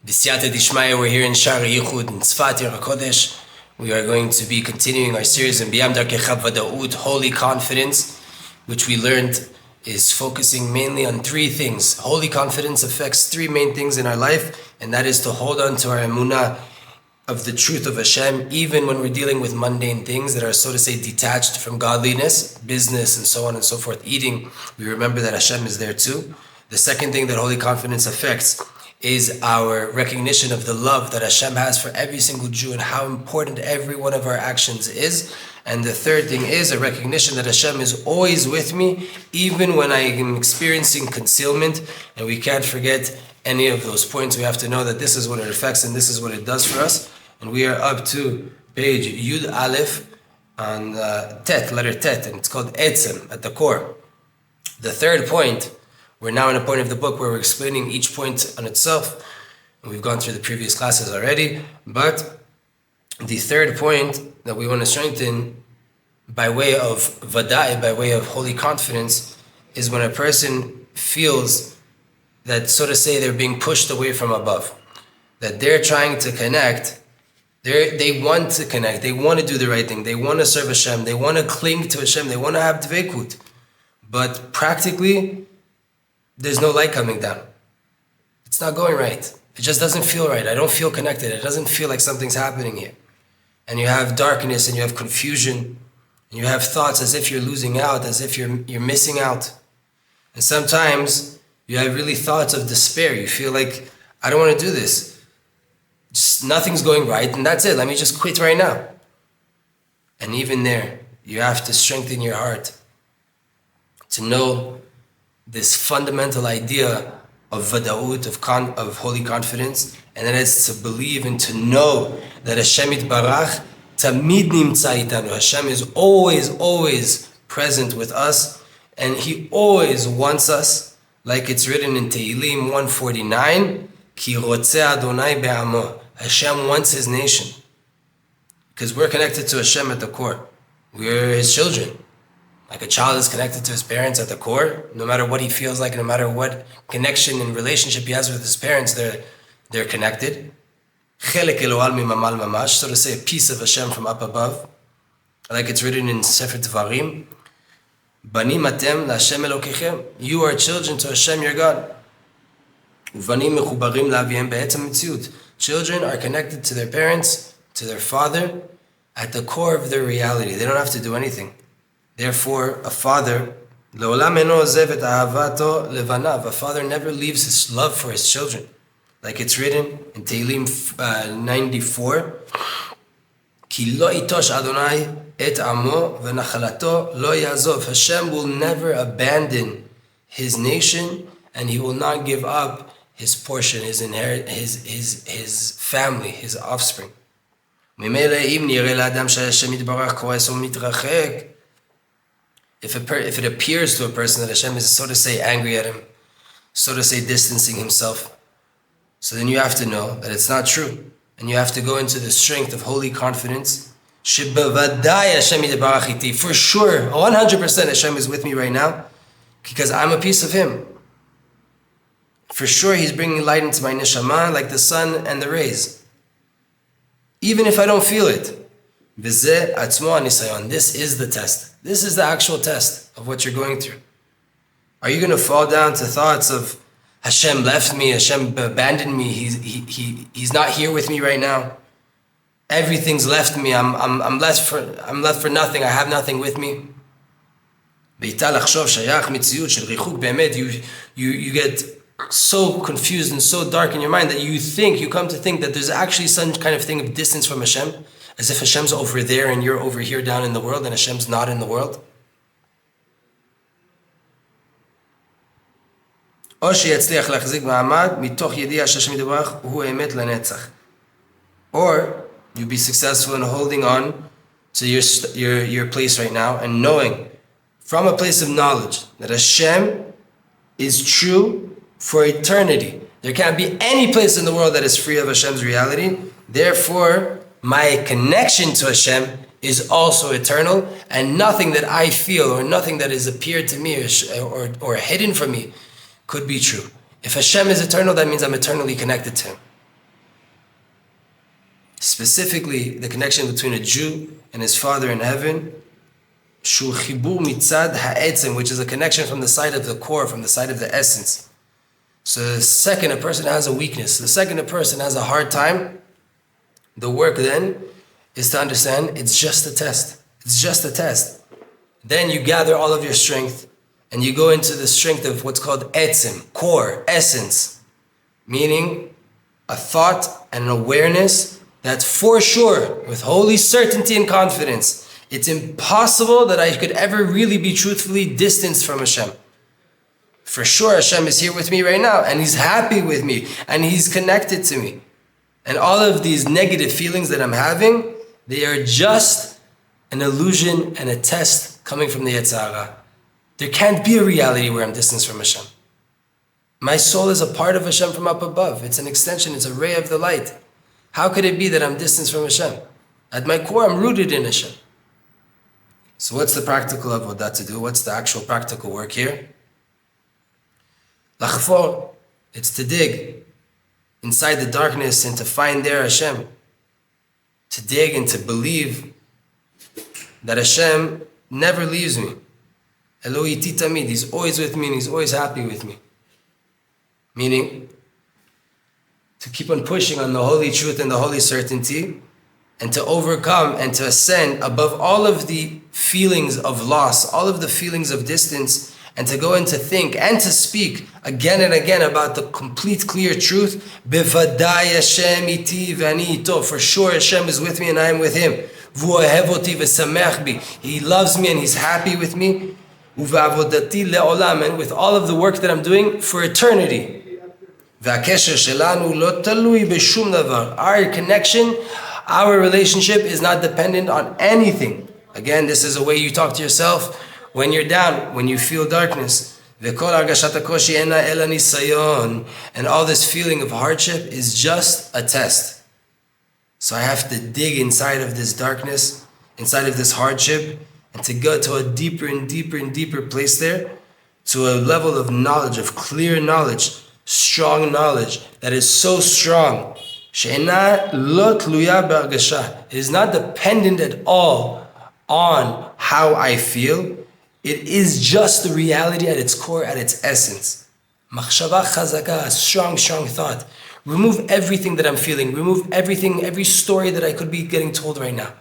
B'siyata Dishmaya, we're here in Shari Yichud in Tzfat Yer HaKodesh. We are going to be continuing our series in Biyam Darkecha Vadaut, Holy Confidence, which we learned is focusing mainly on three things. Holy confidence affects three main things in our life, and that is to hold on to our emunah of the truth of Hashem, even when we're dealing with mundane things that are, so to say, detached from godliness, business, and so on and so forth. Eating, we remember that Hashem is there too. The second thing that holy confidence affects is our recognition of the love that Hashem has for every single Jew and how important every one of our actions is. And the third thing is a recognition that Hashem is always with me, even when I am experiencing concealment. And we can't forget any of those points. We have to know that this is what it affects and this is what it does for us. And we are up to page Yud Aleph on Tet, letter Tet, and it's called Etzem, at the core. The third point, we're now in a point of the book where we're explaining each point on itself. And we've gone through the previous classes already. But the third point that we want to strengthen by way of Vadai, by way of holy confidence, is when a person feels that, so to say, they're being pushed away from above. That they're trying to connect. They want to connect. They want to do the right thing. They want to serve Hashem. They want to cling to Hashem. They want to have dveikut. But practically, there's no light coming down. It's not going right. It just doesn't feel right. I don't feel connected. It doesn't feel like something's happening here. And you have darkness and you have confusion. And you have thoughts as if you're losing out, as if you're missing out. And sometimes you have really thoughts of despair. You feel like, I don't want to do this. Just nothing's going right, and that's it. Let me just quit right now. And even there, you have to strengthen your heart to know this fundamental idea of vadaut, of holy confidence, and that is to believe and to know that Hashem Yitbarach tamid nimtza itanu. Hashem is always present with us, and He always wants us, like it's written in Tehillim 149, Ki rotze Adonai be'amo. Hashem wants His nation, because we're connected to Hashem at the core. We're His children. Like a child is connected to his parents at the core, no matter what he feels like, no matter what connection and relationship he has with his parents, they're connected. Chelek Eloal mimamal mamash, so to say, a piece of Hashem from up above. Like it's written in Sefer Devarim, Banim atem laHashem Elokechem. You are children to Hashem, your God. Uvanim mechubarim la'aviem be'etzem mitziut. Children are connected to their parents, to their father, at the core of their reality. They don't have to do anything. Therefore, a father, a father never leaves his love for his children. Like it's written in Tehillim 94, Ki lo itosh Adonai et amo v'nachalato lo yazov. Hashem will never abandon His nation, and He will not give up His portion, His His family, His offspring. If it appears to a person that Hashem is, so to say, angry at him, so to say, distancing Himself, so then you have to know that it's not true. And you have to go into the strength of holy confidence. For sure, 100% Hashem is with me right now, because I'm a piece of Him. For sure, He's bringing light into my neshama like the sun and the rays. Even if I don't feel it. This is the test. This is the actual test of what you're going through. Are you going to fall down to thoughts of Hashem left me, Hashem abandoned me, He's not here with me right now. Everything's left me. I'm left for nothing. I have nothing with me. You get so confused and so dark in your mind that you come to think that there's actually some kind of thing of distance from Hashem, as if Hashem's over there and you're over here down in the world and Hashem's not in the world. Or you be successful in holding on to your place right now and knowing from a place of knowledge that Hashem is true for eternity. There can't be any place in the world that is free of Hashem's reality. Therefore, my connection to Hashem is also eternal, and nothing that I feel or nothing that has appeared to me or hidden from me could be true. If Hashem is eternal, that means I'm eternally connected to Him. specifically the connection between a Jew and his Father in heaven, Shu Chibur Mitzad Ha'etzem, which is a connection from the side of the core, from the side of the essence. So the second a person has a weakness, the second a person has a hard time, the work then is to understand it's just a test. It's just a test. Then you gather all of your strength and you go into the strength of what's called etzem, core, essence, meaning a thought and an awareness that for sure, with holy certainty and confidence, it's impossible that I could ever really be truthfully distanced from Hashem. For sure, Hashem is here with me right now, and He's happy with me, and He's connected to me. And all of these negative feelings that I'm having, they are just an illusion and a test coming from the Yetzer Hara. There can't be a reality where I'm distanced from Hashem. My soul is a part of Hashem from up above. It's an extension, it's a ray of the light. How could it be that I'm distanced from Hashem? At my core, I'm rooted in Hashem. So what's the practical avodah to do? What's the actual practical work here? Lachfor, it's to dig inside the darkness and to find there Hashem. To dig and to believe that Hashem never leaves me. Eloi iti tamid, He's always with me and He's always happy with me. Meaning, to keep on pushing on the holy truth and the holy certainty, and to overcome and to ascend above all of the feelings of loss, all of the feelings of distance, and to go and to think and to speak again and again about the complete clear truth. Bevadai Hashem iti v'ani ito. For sure Hashem is with me and I am with Him. V'ohev oti v'samech bi. He loves me and He's happy with me. U'v'avodati le'olam. And with all of the work that I'm doing for eternity. V'akesher shelanu lo talui b'shum davar. Our connection, our relationship is not dependent on anything. Again, this is a way you talk to yourself when you're down, when you feel darkness. And all this feeling of hardship is just a test. So I have to dig inside of this darkness, inside of this hardship, and to go to a deeper and deeper and deeper place there, to a level of knowledge, of clear knowledge, strong knowledge, that is so strong. It is not dependent at all on how I feel. It is just the reality at its core, at its essence. Machshava chazaka, strong, strong thought. Remove everything that I'm feeling. Remove everything, every story that I could be getting told right now.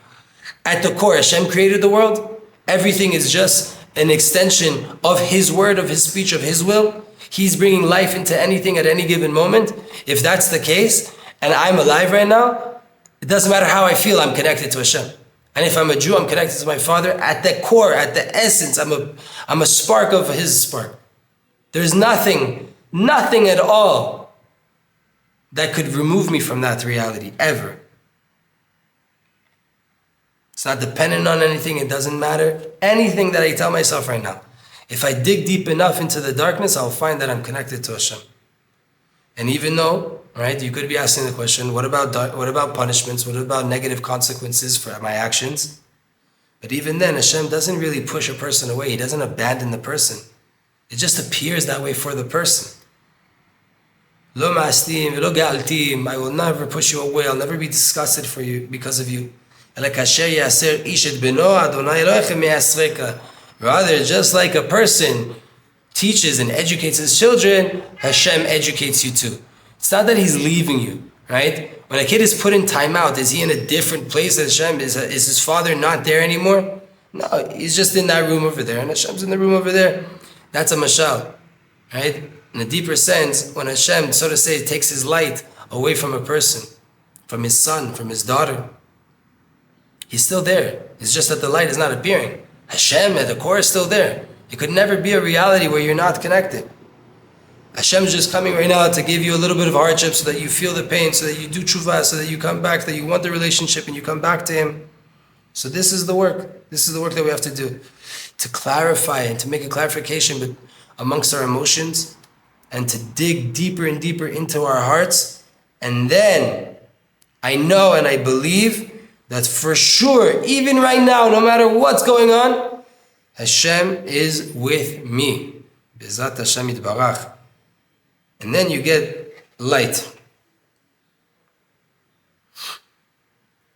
At the core, Hashem created the world. Everything is just an extension of His word, of His speech, of His will. He's bringing life into anything at any given moment. If that's the case, and I'm alive right now, it doesn't matter how I feel, I'm connected to Hashem. And if I'm a Jew, I'm connected to my Father. At the core, at the essence, I'm a spark of His spark. There's nothing at all that could remove me from that reality, ever. It's not dependent on anything. It doesn't matter. Anything that I tell myself right now. If I dig deep enough into the darkness, I'll find that I'm connected to Hashem. And even though, right, you could be asking the question, what about punishments? What about negative consequences for my actions? But even then, Hashem doesn't really push a person away. He doesn't abandon the person. It just appears that way for the person. Lo ma'astim v'lo ge'altim. I will never push you away. I'll never be disgusted for you because of you. Rather, just like a person teaches and educates his children, Hashem educates you too. It's not that He's leaving you, right? When a kid is put in timeout, is he in a different place than Hashem? Is his father not there anymore? No, he's just in that room over there, and Hashem's in the room over there. That's a mashal, right? In a deeper sense, when Hashem, so to say, takes His light away from a person, from his son, from his daughter, He's still there. It's just that the light is not appearing. Hashem at the core is still there. It could never be a reality where you're not connected. Hashem's just coming right now to give you a little bit of hardship so that you feel the pain, so that you do tshuva, so that you come back, that you want the relationship and you come back to Him. So this is the work. This is the work that we have to do. To clarify and to make a clarification amongst our emotions and to dig deeper and deeper into our hearts. And then I know and I believe that for sure, even right now, no matter what's going on, Hashem is with me. Bezat Hashem Yitbarach. And then you get light.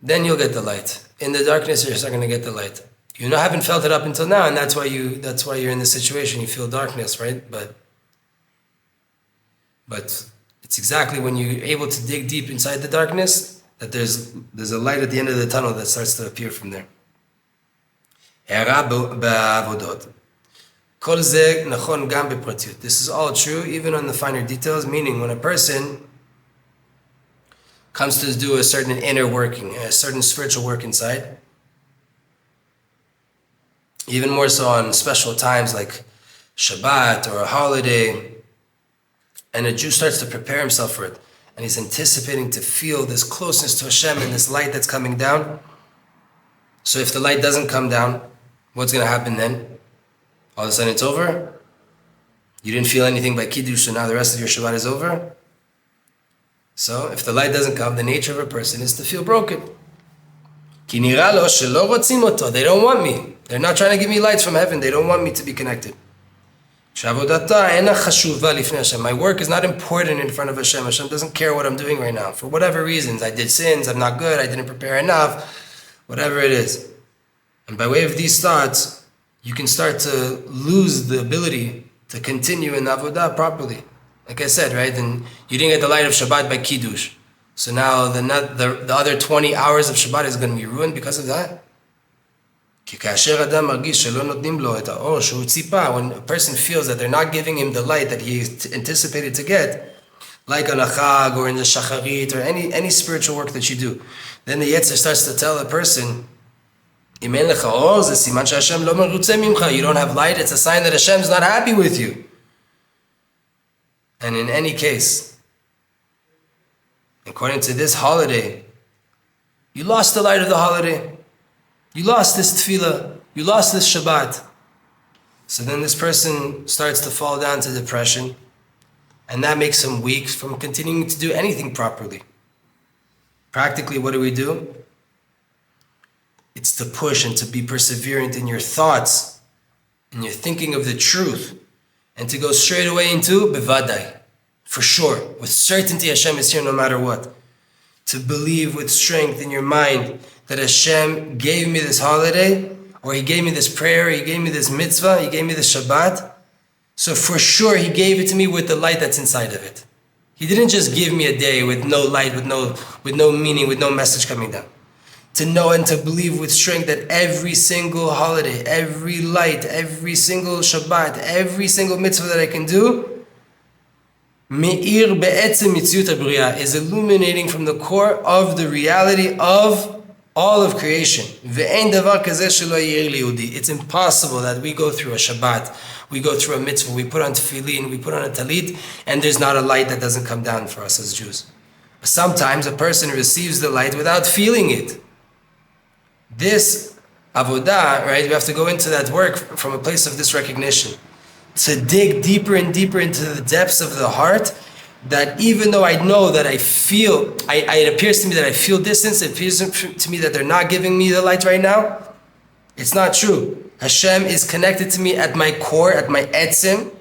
then you'll get the light. In the darkness, you're not going to get the light. You haven't felt it up until now, and that's why you're in this situation. You feel darkness, right? But it's exactly when you're able to dig deep inside the darkness that there's a light at the end of the tunnel that starts to appear from there. This is all true, even on the finer details, meaning when a person comes to do a certain inner working, a certain spiritual work inside, even more so on special times like Shabbat or a holiday, and a Jew starts to prepare himself for it, and he's anticipating to feel this closeness to Hashem and this light that's coming down. So if the light doesn't come down, what's going to happen then? All of a sudden it's over? You didn't feel anything by Kiddush, so now the rest of your Shabbat is over? So if the light doesn't come, the nature of a person is to feel broken. They don't want me. They're not trying to give me lights from heaven. They don't want me to be connected. My work is not important in front of Hashem. Hashem doesn't care what I'm doing right now. For whatever reasons, I did sins, I'm not good, I didn't prepare enough, whatever it is. And by way of these thoughts, you can start to lose the ability to continue in Avodah properly. Like I said, right? And you didn't get the light of Shabbat by Kiddush. So now the other 20 hours of Shabbat is going to be ruined because of that. When a person feels that they're not giving him the light that he anticipated to get, like on a Chag or in the Shacharit or any spiritual work that you do, then the Yetzer starts to tell a person, you don't have light, it's a sign that Hashem's not happy with you. And in any case, according to this holiday, you lost the light of the holiday. You lost this tefillah. You lost this Shabbat. So then this person starts to fall down to depression, and that makes him weak from continuing to do anything properly. Practically, what do? It's to push and to be perseverant in your thoughts, in your thinking of the truth, and to go straight away into Bevadai. For sure, with certainty Hashem is here no matter what. To believe with strength in your mind that Hashem gave me this holiday, or He gave me this prayer, He gave me this mitzvah, He gave me this Shabbat. So for sure He gave it to me with the light that's inside of it. He didn't just give me a day with no light, with no meaning, with no message coming down. To know and to believe with strength that every single holiday, every light, every single Shabbat, every single mitzvah that I can do, Me'ir be'etzem mitziut habriya, is illuminating from the core of the reality of all of creation. Ve'ein davar kazeh shelo yir liyehudi. It's impossible that we go through a Shabbat, we go through a mitzvah, we put on tefillin, we put on a talit, and there's not a light that doesn't come down for us as Jews. Sometimes a person receives the light without feeling it. This avodah, right, we have to go into that work from a place of this recognition. To dig deeper and deeper into the depths of the heart, that even though I know that I feel, it appears to me that I feel distance, it appears to me that they're not giving me the light right now, it's not true. Hashem is connected to me at my core, at my etzim,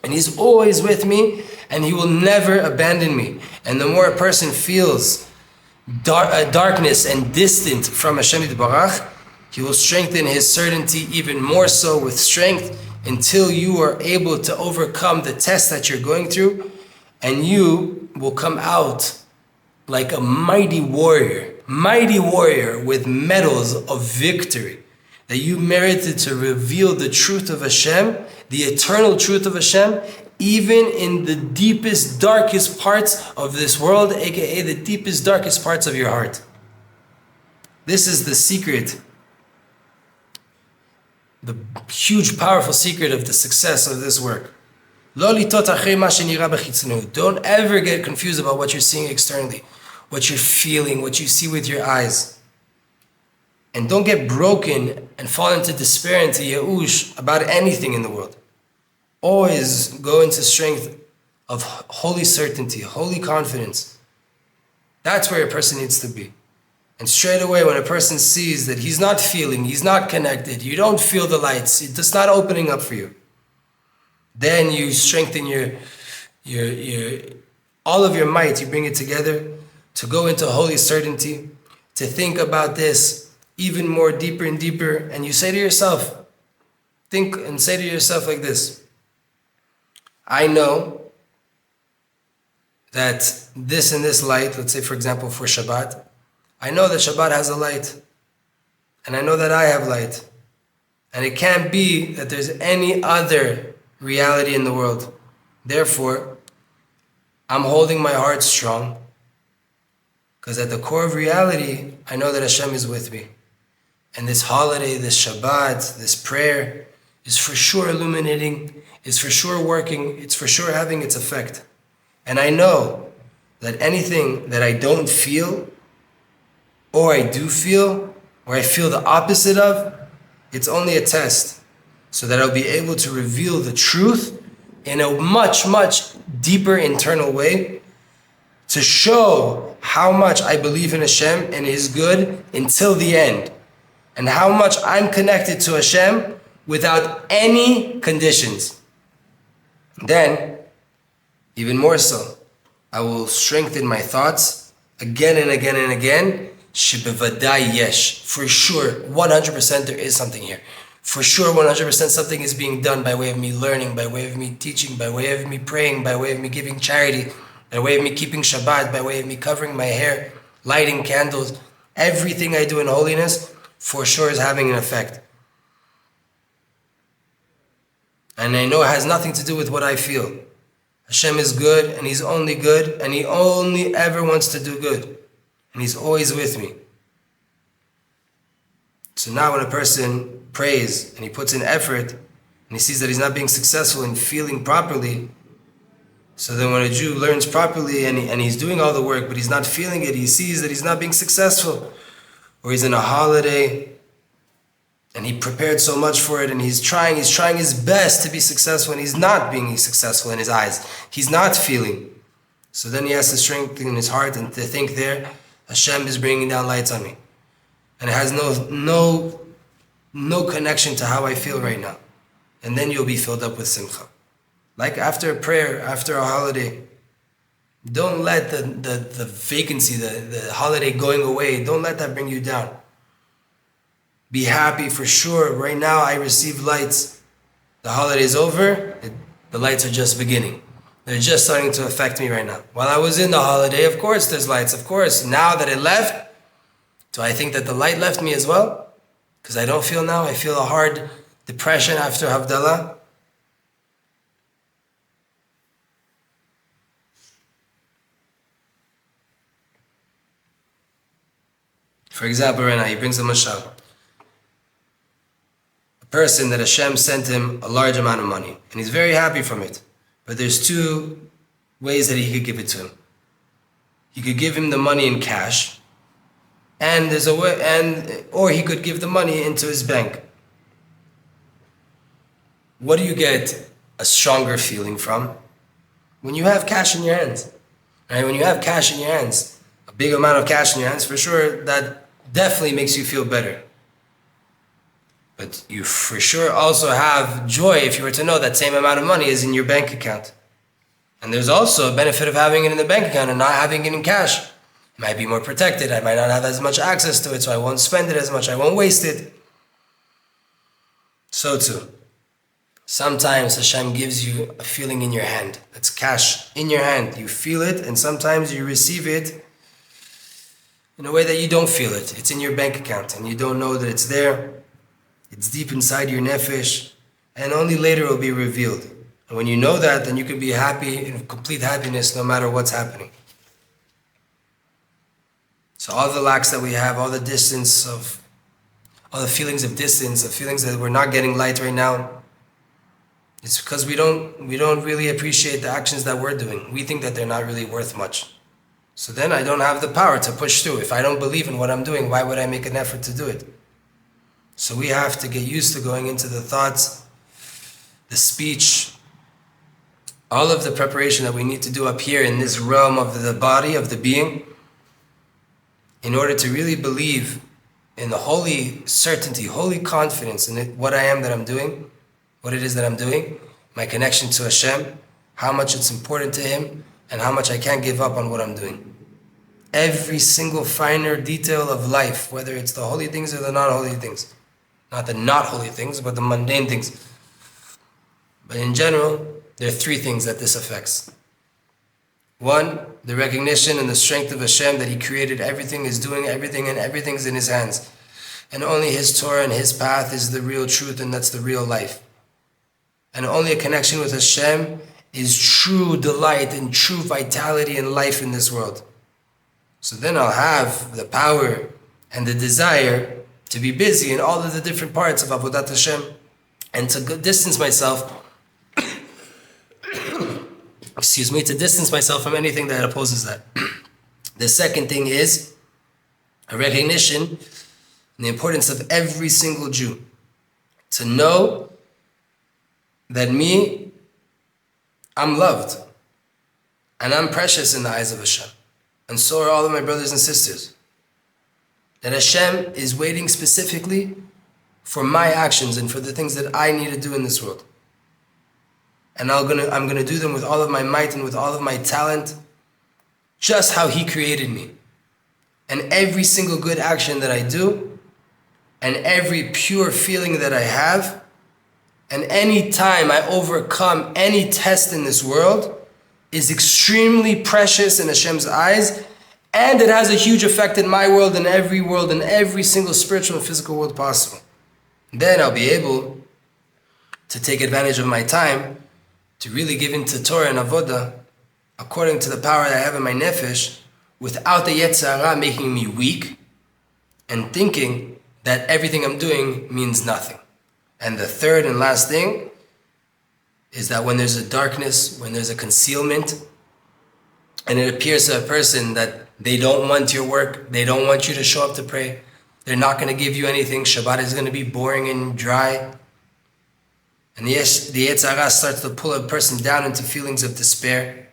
and He's always with me, and He will never abandon me. And the more a person feels darkness and distant from Hashem Yitbarach, he will strengthen his certainty even more so with strength, until you are able to overcome the test that you're going through, and you will come out like a mighty warrior with medals of victory, that you merited to reveal the truth of Hashem, the eternal truth of Hashem, even in the deepest, darkest parts of this world, aka the deepest, darkest parts of your heart. This is the secret, the huge, powerful secret of the success of this work. Don't ever get confused about what you're seeing externally, what you're feeling, what you see with your eyes. And don't get broken and fall into despair, into Yehush about anything in the world. Always go into strength of holy certainty, holy confidence. That's where a person needs to be. And straight away, when a person sees that he's not feeling, he's not connected, you don't feel the lights, it's not opening up for you, then you strengthen your all of your might, you bring it together to go into holy certainty, to think about this even more deeper and deeper, and you say to yourself, think and say to yourself like this: I know that this and this light, let's say for example for Shabbat, I know that Shabbat has a light, and I know that I have light, and it can't be that there's any other reality in the world. Therefore, I'm holding my heart strong, because at the core of reality, I know that Hashem is with me. And this holiday, this Shabbat, this prayer is for sure illuminating, is for sure working, it's for sure having its effect. And I know that anything that I don't feel, or I do feel, or I feel the opposite of, it's only a test, so that I'll be able to reveal the truth in a much, much deeper internal way, to show how much I believe in Hashem and His good until the end, and how much I'm connected to Hashem without any conditions. Then, even more so, I will strengthen my thoughts again and again and again. Shebevadai yesh. For sure, 100% there is something here. For sure, 100% something is being done by way of me learning, by way of me teaching, by way of me praying, by way of me giving charity, by way of me keeping Shabbat, by way of me covering my hair, lighting candles. Everything I do in holiness, for sure is having an effect. And I know it has nothing to do with what I feel. Hashem is good, and He's only good, and He only ever wants to do good. And He's always with me. So now when a person prays, and he puts in effort, and he sees that he's not being successful in feeling properly, so then when a Jew learns properly, and he's doing all the work, but he's not feeling it, he sees that he's not being successful. Or he's in a holiday, and he prepared so much for it, and he's trying his best to be successful, and he's not being successful in his eyes. He's not feeling. So then he has to strengthen his heart and to think there, Hashem is bringing down lights on me. And it has no connection to how I feel right now. And then you'll be filled up with simcha. Like after a prayer, after a holiday, don't let the vacancy, the holiday going away, don't let that bring you down. Be happy for sure. Right now I receive lights. The holiday's over, the lights are just beginning. They're just starting to affect me right now. While I was in the holiday, of course there's lights, of course. Now that it left, do I think that the light left me as well? Because I don't feel now. I feel a hard depression after Havdalah. For example, right now, he brings a mashal. A person that Hashem sent him a large amount of money, and he's very happy from it. But there's two ways that he could give it to him. He could give him the money in cash, and there's a way, or he could give the money into his bank. What do you get a stronger feeling from? When you have cash in your hands. Right? When you have cash in your hands, a big amount of cash in your hands, for sure, that definitely makes you feel better. But you for sure also have joy if you were to know that same amount of money is in your bank account. And there's also a benefit of having it in the bank account and not having it in cash. It might be more protected. I might not have as much access to it, so I won't spend it as much. I won't waste it. So too, sometimes Hashem gives you a feeling in your hand. That's cash in your hand. You feel it, and sometimes you receive it in a way that you don't feel it. It's in your bank account, and you don't know that it's there. It's deep inside your nefesh, and only later it will be revealed. And when you know that, then you can be happy, in complete happiness, no matter what's happening. So all the lacks that we have, all the distance of, all the feelings of distance, the feelings that we're not getting light right now, it's because we don't really appreciate the actions that we're doing. We think that they're not really worth much. So then I don't have the power to push through. If I don't believe in what I'm doing, why would I make an effort to do it? So we have to get used to going into the thoughts, the speech, all of the preparation that we need to do up here in this realm of the body, of the being, in order to really believe in the holy certainty, holy confidence in what I am that I'm doing, what it is that I'm doing, my connection to Hashem, how much it's important to Him, and how much I can't give up on what I'm doing. every single finer detail of life, whether it's the holy things or the non-holy things. Not the not holy things, but the mundane things. But in general, there are three things that this affects. One, the recognition and the strength of Hashem, that He created everything, is doing everything, and everything's in His hands. And only His Torah and His path is the real truth, and that's the real life. And only a connection with Hashem is true delight and true vitality and life in this world. So then I'll have the power and the desire to be busy in all of the different parts of Avodat Hashem, and to distance myself to distance myself from anything that opposes that. The second thing is a recognition and the importance of every single Jew to know that I'm loved and I'm precious in the eyes of Hashem, and so are all of my brothers and sisters. That Hashem is waiting specifically for my actions and for the things that I need to do in this world. And I'm gonna do them with all of my might and with all of my talent, just how He created me. And every single good action that I do, and every pure feeling that I have, and any time I overcome any test in this world, is extremely precious in Hashem's eyes, and it has a huge effect in my world and every single spiritual and physical world possible. Then I'll be able to take advantage of my time to really give into Torah and Avodah according to the power that I have in my nefesh, without the Yetzer Hara making me weak and thinking that everything I'm doing means nothing. And the third and last thing is that when there's a darkness, when there's a concealment, and it appears to a person that they don't want your work, they don't want you to show up to pray, they're not going to give you anything, Shabbat is going to be boring and dry, and the Yetzer Hara starts to pull a person down into feelings of despair,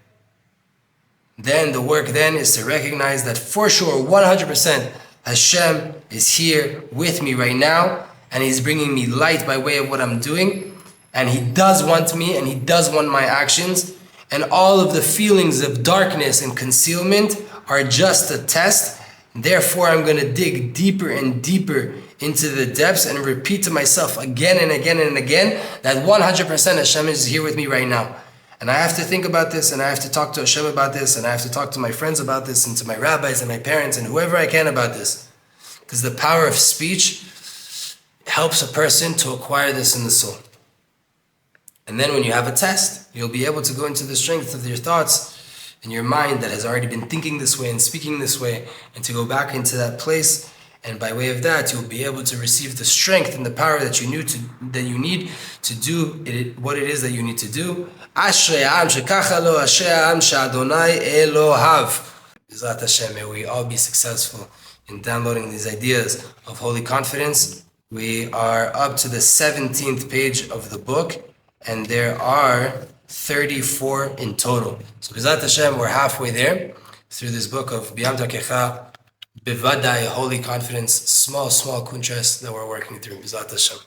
then the work then is to recognize that for sure, 100%, Hashem is here with me right now, and He's bringing me light by way of what I'm doing, and He does want me, and He does want my actions, and all of the feelings of darkness and concealment are just a test. Therefore, I'm going to dig deeper and deeper into the depths and repeat to myself again and again and again that 100% Hashem is here with me right now. And I have to think about this, and I have to talk to Hashem about this, and I have to talk to my friends about this, and to my rabbis and my parents and whoever I can about this. Because the power of speech helps a person to acquire this in the soul. And then when you have a test, you'll be able to go into the strength of your thoughts and your mind that has already been thinking this way and speaking this way, and to go back into that place. And by way of that, you'll be able to receive the strength and the power that you need to do what it is that you need to do. Ashrei ha'am shekacha lo, ashrei ha'am she'Adonai Elohav. B'ezrat Hashem, may we all be successful in downloading these ideas of holy confidence. We are up to the 17th page of the book, and there are 34 in total. So B'ezrat Hashem, we're halfway there through this book of Darkecha, Bivadai, holy confidence, small contrasts that we're working through. B'ezrat Hashem.